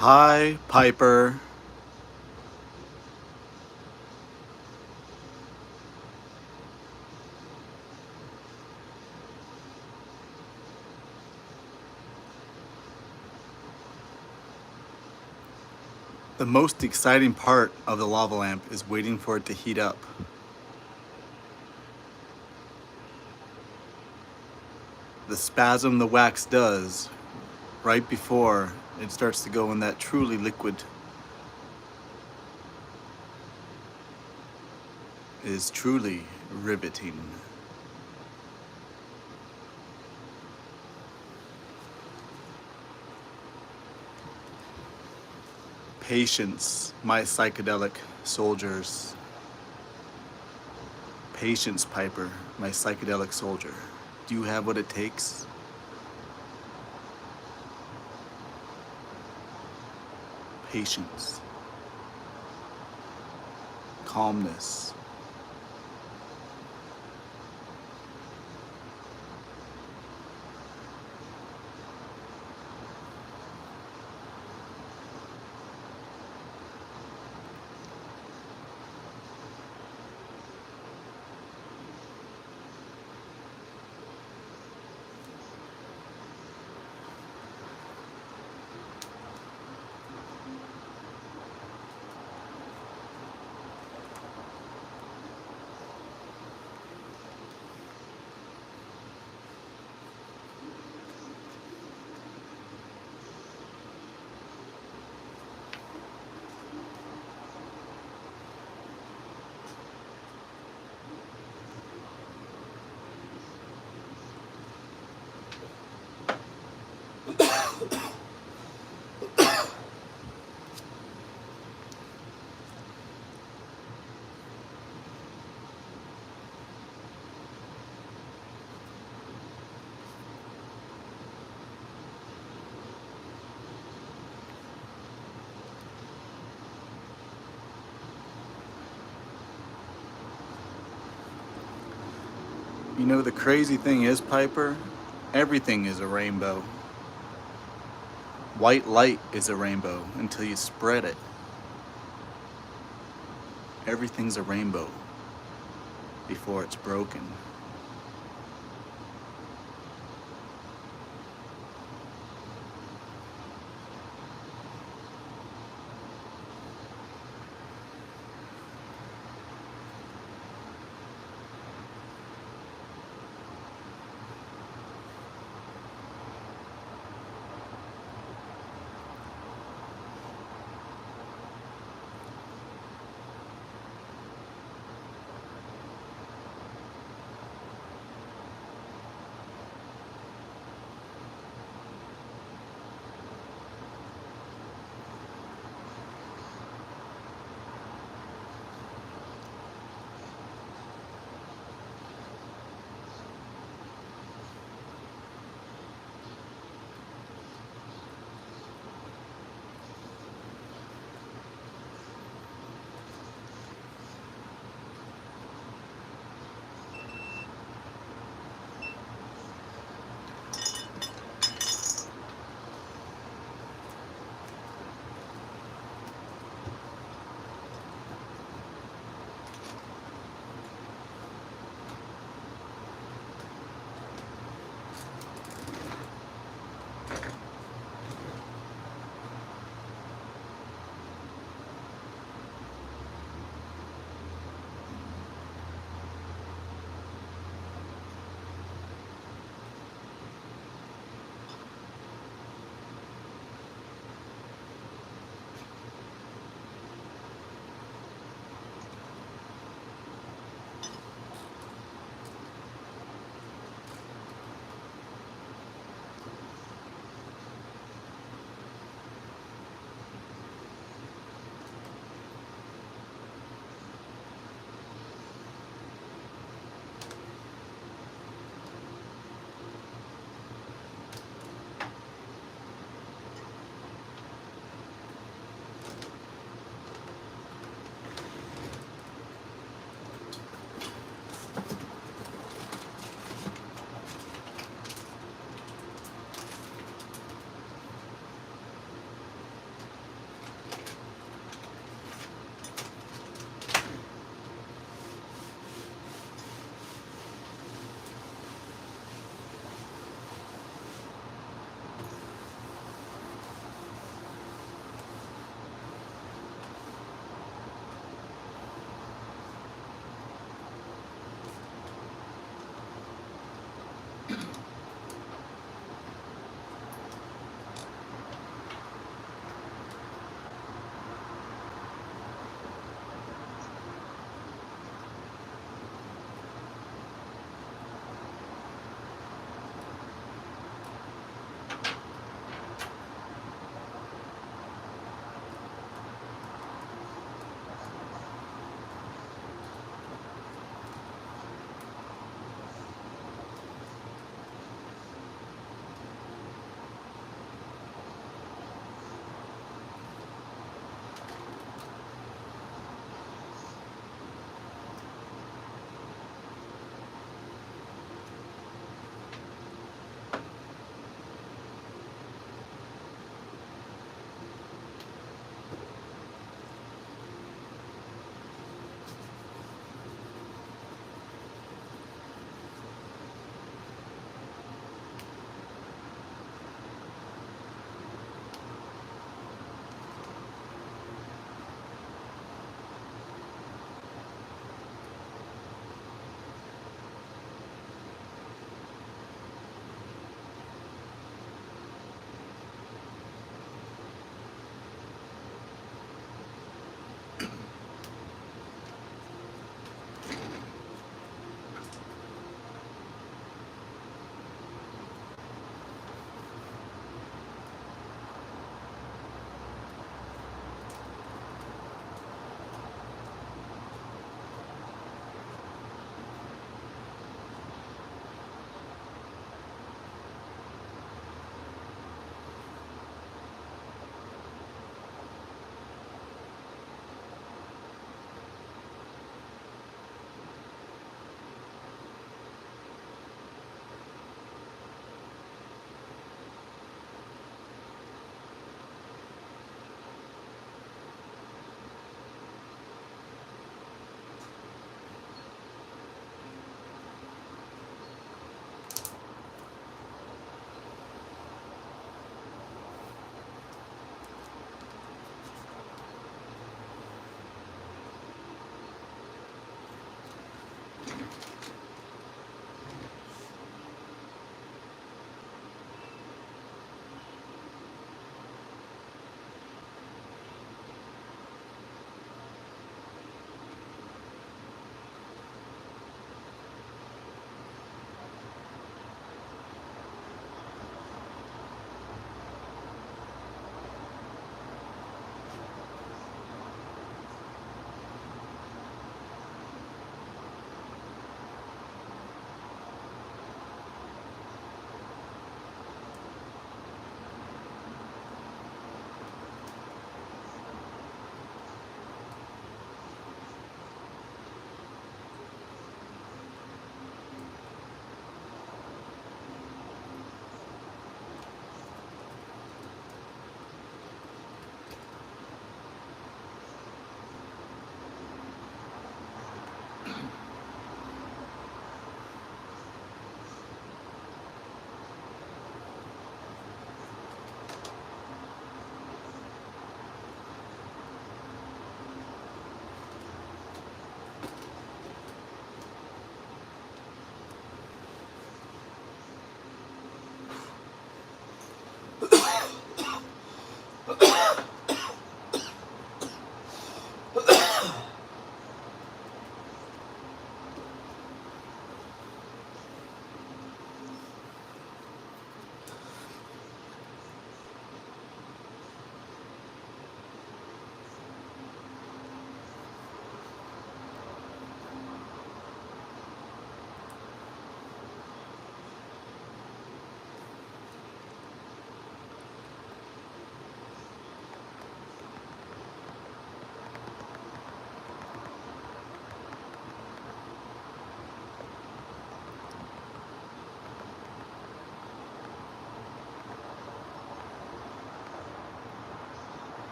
Hi, Piper. The most exciting part of the lava lamp is waiting for it to heat up. The spasm the wax does right before it starts to go in that truly liquid is truly riveting. Patience, my psychedelic soldiers. Patience, Piper, my psychedelic soldier. Do you have what it takes? Patience, calmness. You know, the crazy thing is, Piper, everything is a rainbow. White light is a rainbow until you spread it. Everything's a rainbow before it's broken.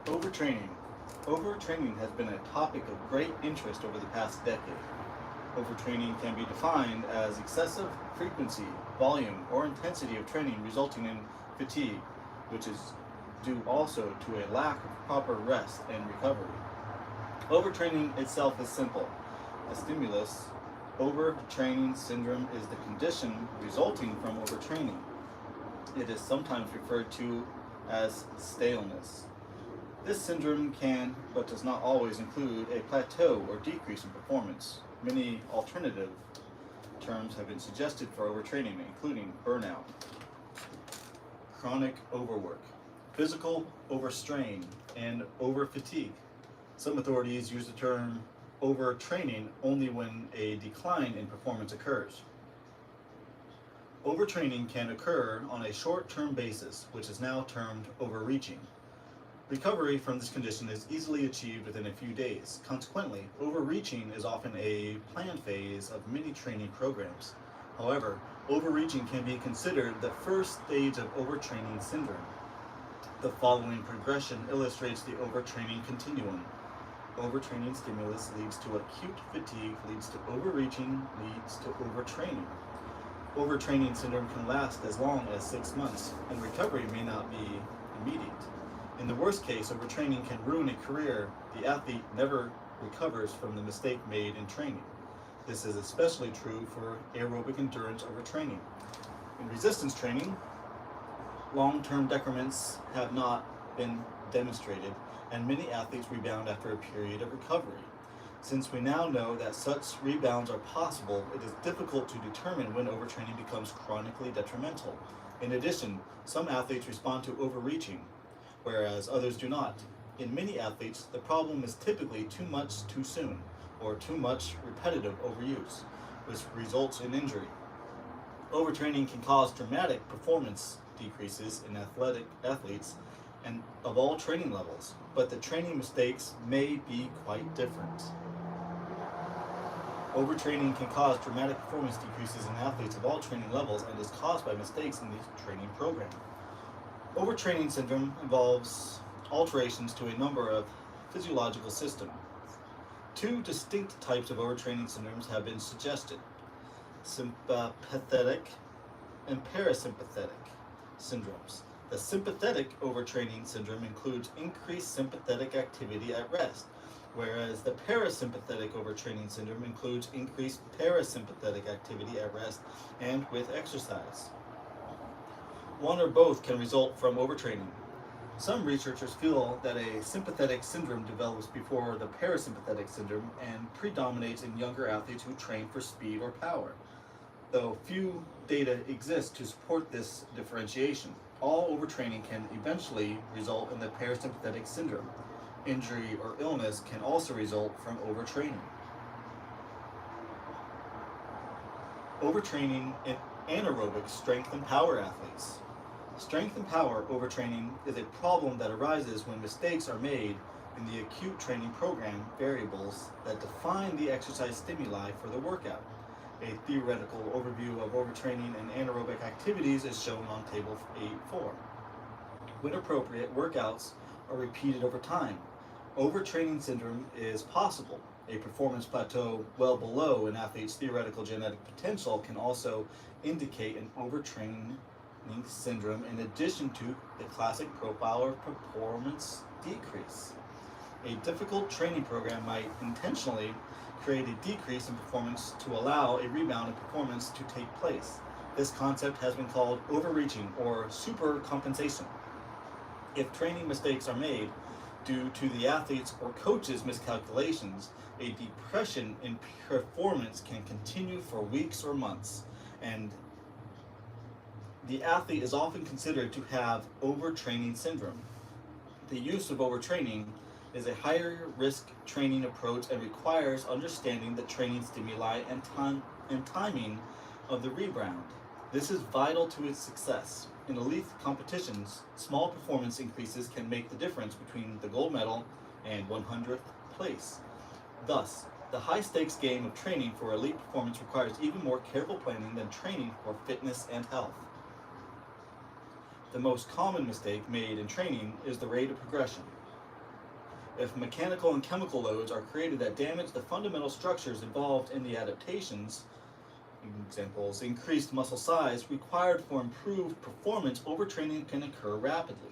Overtraining. Overtraining has been a topic of great interest over the past decade. Overtraining can be defined as excessive frequency, volume, or intensity of training resulting in fatigue, which is due also to a lack of proper rest and recovery. Overtraining itself is simple. A stimulus, overtraining syndrome is the condition resulting from overtraining. It is sometimes referred to as staleness. This syndrome can, but does not always, include a plateau or decrease in performance. Many alternative terms have been suggested for overtraining, including burnout, chronic overwork, physical overstrain, and overfatigue. Some authorities use the term overtraining only when a decline in performance occurs. Overtraining can occur on a short-term basis, which is now termed overreaching. Recovery from this condition is easily achieved within a few days. Consequently, overreaching is often a planned phase of many training programs. However, overreaching can be considered the first stage of overtraining syndrome. The following progression illustrates the overtraining continuum. Overtraining stimulus leads to acute fatigue, leads to overreaching, leads to overtraining. Overtraining syndrome can last as long as 6 months, and recovery may not be immediate. In the worst case, overtraining can ruin a career. The athlete never recovers from the mistake made in training. This is especially true for aerobic endurance overtraining. In resistance training, long-term decrements have not been demonstrated, and many athletes rebound after a period of recovery. Since we now know that such rebounds are possible, it is difficult to determine when overtraining becomes chronically detrimental. In addition, some athletes respond to overreaching, whereas others do not. In many athletes, the problem is typically too much too soon, or too much repetitive overuse, which results in injury. Overtraining can cause dramatic performance decreases in athletes and of all training levels, but the training mistakes may be quite different. Overtraining can cause dramatic performance decreases in athletes of all training levels and is caused by mistakes in the training program. Overtraining syndrome involves alterations to a number of physiological systems. Two distinct types of overtraining syndromes have been suggested: sympathetic and parasympathetic syndromes. The sympathetic overtraining syndrome includes increased sympathetic activity at rest, whereas the parasympathetic overtraining syndrome includes increased parasympathetic activity at rest and with exercise. One or both can result from overtraining. Some researchers feel that a sympathetic syndrome develops before the parasympathetic syndrome and predominates in younger athletes who train for speed or power, though few data exist to support this differentiation. All overtraining can eventually result in the parasympathetic syndrome. Injury or illness can also result from overtraining. Overtraining in anaerobic strength and power athletes. Strength and power overtraining is a problem that arises when mistakes are made in the acute training program variables that define the exercise stimuli for the workout. A theoretical overview of overtraining and anaerobic activities is shown on Table 8.4. When appropriate, workouts are repeated over time. Overtraining syndrome is possible. A performance plateau well below an athlete's theoretical genetic potential can also indicate an overtraining syndrome in addition to the classic profile of performance decrease. A difficult training program might intentionally create a decrease in performance to allow a rebound in performance to take place. This concept has been called overreaching or supercompensation. If training mistakes are made due to the athlete's or coach's miscalculations, a depression in performance can continue for weeks or months, and the athlete is often considered to have overtraining syndrome. The use of overtraining is a higher risk training approach and requires understanding the training stimuli and timing of the rebound. This is vital to its success. In elite competitions, small performance increases can make the difference between the gold medal and 100th place. Thus, the high-stakes game of training for elite performance requires even more careful planning than training for fitness and health. The most common mistake made in training is the rate of progression. If mechanical and chemical loads are created that damage the fundamental structures involved in the adaptations, examples, increased muscle size required for improved performance, overtraining can occur rapidly.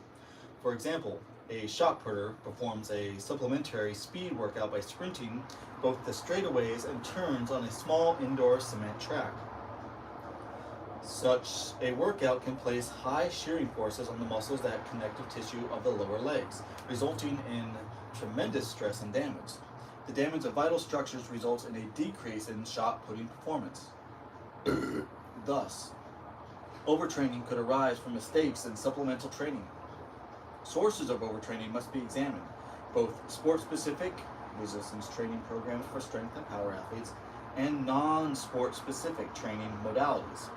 For example, a shot putter performs a supplementary speed workout by sprinting both the straightaways and turns on a small indoor cement track. Such a workout can place high shearing forces on the muscles that connective tissue of the lower legs, resulting in tremendous stress and damage. The damage of vital structures results in a decrease in shot putting performance. Thus, overtraining could arise from mistakes in supplemental training. Sources of overtraining must be examined, both sport-specific resistance training programs for strength and power athletes, and non-sport-specific training modalities.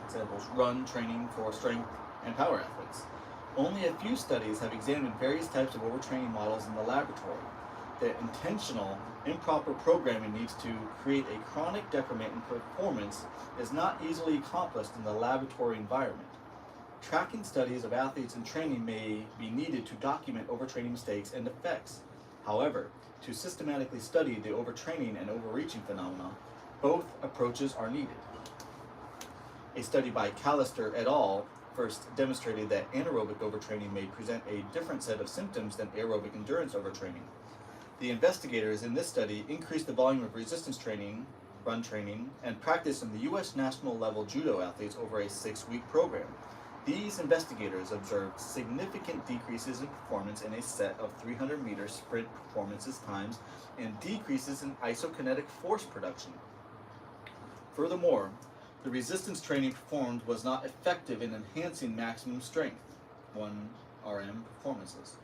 Examples, run training for strength and power athletes. Only a few studies have examined various types of overtraining models in the laboratory. The intentional, improper programming needs to create a chronic decrement in performance is not easily accomplished in the laboratory environment. Tracking studies of athletes in training may be needed to document overtraining mistakes and effects. However, to systematically study the overtraining and overreaching phenomena, both approaches are needed. A study by Callister et al. First demonstrated that anaerobic overtraining may present a different set of symptoms than aerobic endurance overtraining. The investigators in this study increased the volume of resistance training, run training, and practice in the U.S. national level judo athletes over a 6-week program. These investigators observed significant decreases in performance in a set of 300-meter sprint performances times and decreases in isokinetic force production. Furthermore, the resistance training performed was not effective in enhancing maximum strength, 1 RM performances,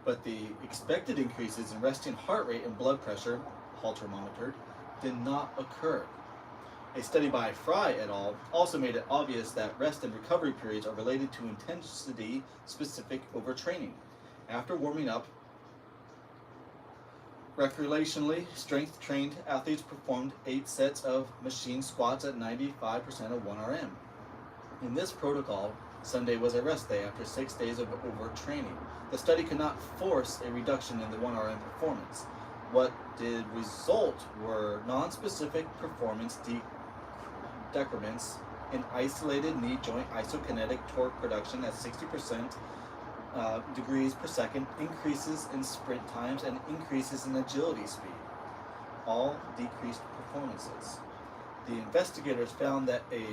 but the expected increases in resting heart rate and blood pressure, Holter monitored, did not occur. A study by Fry et al. Also made it obvious that rest and recovery periods are related to intensity-specific overtraining. After warming up, recreationally strength-trained athletes performed 8 sets of machine squats at 95% of 1 RM. In this protocol, Sunday was a rest day after 6 days of overtraining. The study could not force a reduction in the 1 RM performance. What did result were non-specific performance decrements in isolated knee joint isokinetic torque production at 60% degrees per second, increases in sprint times, and increases in agility speed. All decreased performances. The investigators found that a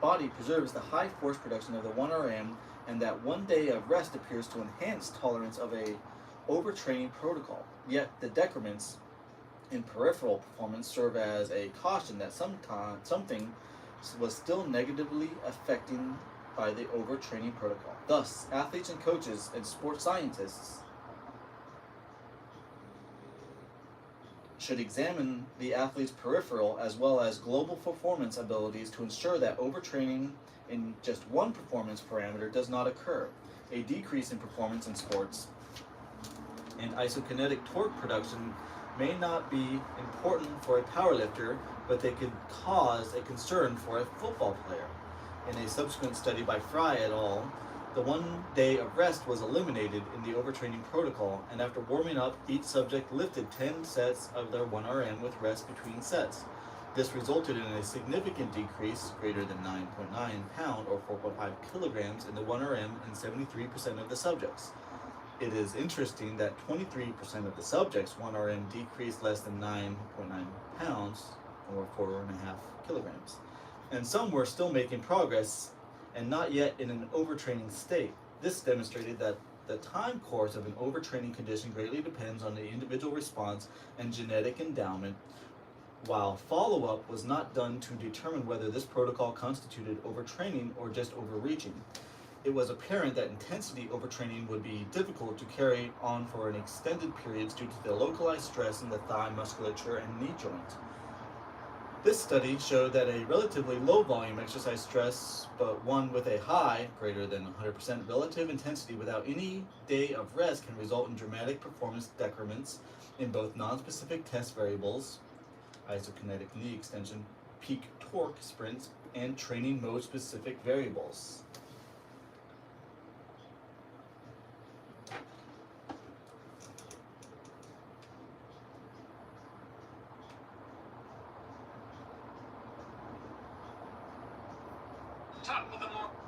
body preserves the high force production of the 1 RM and that 1 day of rest appears to enhance tolerance of a overtraining protocol. Yet the decrements in peripheral performance serve as a caution that something was still negatively affecting by the overtraining protocol. Thus, athletes and coaches and sports scientists should examine the athlete's peripheral as well as global performance abilities to ensure that overtraining in just one performance parameter does not occur. A decrease in performance in sports and isokinetic torque production may not be important for a powerlifter, but they could cause a concern for a football player. In a subsequent study by Fry et al., the 1 day of rest was eliminated in the overtraining protocol, and after warming up, each subject lifted 10 sets of their 1RM with rest between sets. This resulted in a significant decrease, greater than 9.9 pound or 4.5 kilograms, in the 1RM in 73% of the subjects. It is interesting that 23% of the subjects' 1RM decreased less than 9.9 pounds or 4.5 kilograms. And some were still making progress and not yet in an overtraining state. This demonstrated that the time course of an overtraining condition greatly depends on the individual response and genetic endowment, while follow-up was not done to determine whether this protocol constituted overtraining or just overreaching. It was apparent that intensity overtraining would be difficult to carry on for an extended periods due to the localized stress in the thigh musculature and knee joint. This study showed that a relatively low volume exercise stress, but one with a high, greater than 100% relative intensity without any day of rest, can result in dramatic performance decrements in both non-specific test variables, isokinetic knee extension, peak torque sprints, and training mode specific variables. Top of the morning.